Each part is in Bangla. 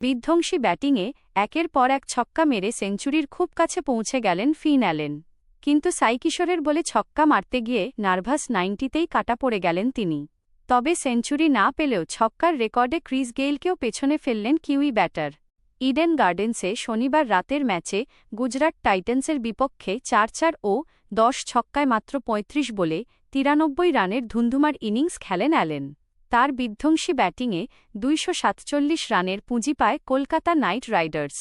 বিধ্বংসী ব্যাটিংয়ে একের পর এক ছক্কা মেরে সেঞ্চুরির খুব কাছে পৌঁছে গেলেন ফিন অ্যালেন। কিন্তু সাই কিশোরের বলে ছক্কা মারতে গিয়ে নার্ভাস 90তেই কাটা পড়ে গেলেন তিনি। তবে সেঞ্চুরি না পেলেও ছক্কার রেকর্ডে ক্রিস গেইলকেও পেছনে ফেললেন কিউই ব্যাটার। ইডেন গার্ডেন্সে শনিবার রাতের ম্যাচে গুজরাট টাইটান্সের বিপক্ষে ৪-৪ ও ১০ ছক্কায় মাত্র ৩৫ বলে ৯৩ রানের ধুন্ধুমার ইনিংস খেলেন অ্যালেন। তার বিধ্বংসী ব্যাটিংয়ে ২৪৭ রানের পুঁজি পায় কলকাতা নাইট রাইডার্স।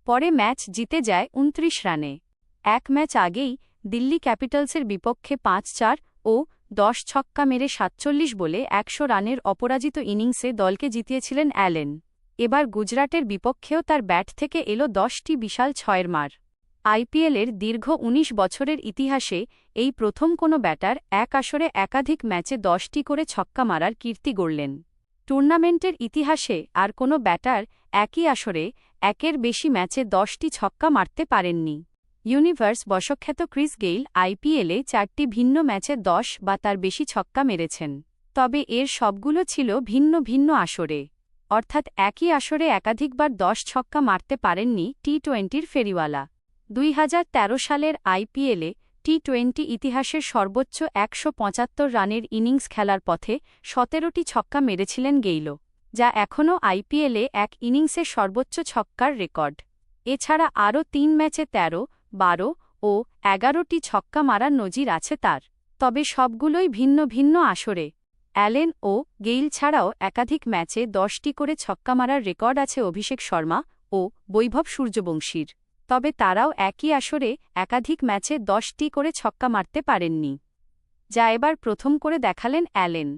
পরে ম্যাচ জিতে যায় ২৯ রানে। এক ম্যাচ আগেই দিল্লি ক্যাপিটালসের বিপক্ষে ৫-৪ ও ১০ ছক্কা মেরে ৪৭ বলে ১০০ রানের অপরাজিত ইনিংসে দলকে জিতিয়েছিলেন অ্যালেন। এবার গুজরাটের বিপক্ষেও তার ব্যাট থেকে এল ১০টি বিশাল ছয়ের মার। আইপিএলের দীর্ঘ ১৯ বছরের ইতিহাসে এই প্রথম কোনো ব্যাটার এক আসরে একাধিক ম্যাচে ১০টি করে ছক্কা মারার কীর্তি গড়লেন। টুর্নামেন্টের ইতিহাসে আর কোনো ব্যাটার একই আসরে একের বেশি ম্যাচে ১০টি ছক্কা মারতে পারেননি। ইউনিভার্স বশখ্যাত ক্রিস গেইল আইপিএলে ৪টি ভিন্ন ম্যাচে ১০ বা তার বেশি ছক্কা মেরেছেন। তবে এর সবগুলো ছিল ভিন্ন ভিন্ন আসরে, অর্থাৎ একই আসরে একাধিকবার ১০ ছক্কা মারতে পারেননি টি-টোয়েন্টির ফেরিওয়ালা। ২০১৩ সালের আইপিএলে টি-টোয়েন্টি ইতিহাসের সর্বোচ্চ ১৭৫ রানের ইনিংস খেলার পথে ১৭টি ছক্কা মেরেছিলেন গেইল, যা এখনও আইপিএলে এক ইনিংসে সর্বোচ্চ ছক্কার রেকর্ড। এছাড়া আরও ৩ ম্যাচে ১৩, ১২ ও ১১টি ছক্কা মারার নজির আছে তার, তবে সবগুলোই ভিন্ন ভিন্ন আসরে। অ্যালেন ও গেইল ছাড়াও একাধিক ম্যাচে ১০টি করে ছক্কা মারার রেকর্ড আছে অভিষেক শর্মা ও বৈভব সূর্যবংশীর, তবে তারাও একই আসরে একাধিক ম্যাচে ১০টি করে ছক্কা মারতে পারেননি, যা এবার প্রথম করে দেখালেন অ্যালেন।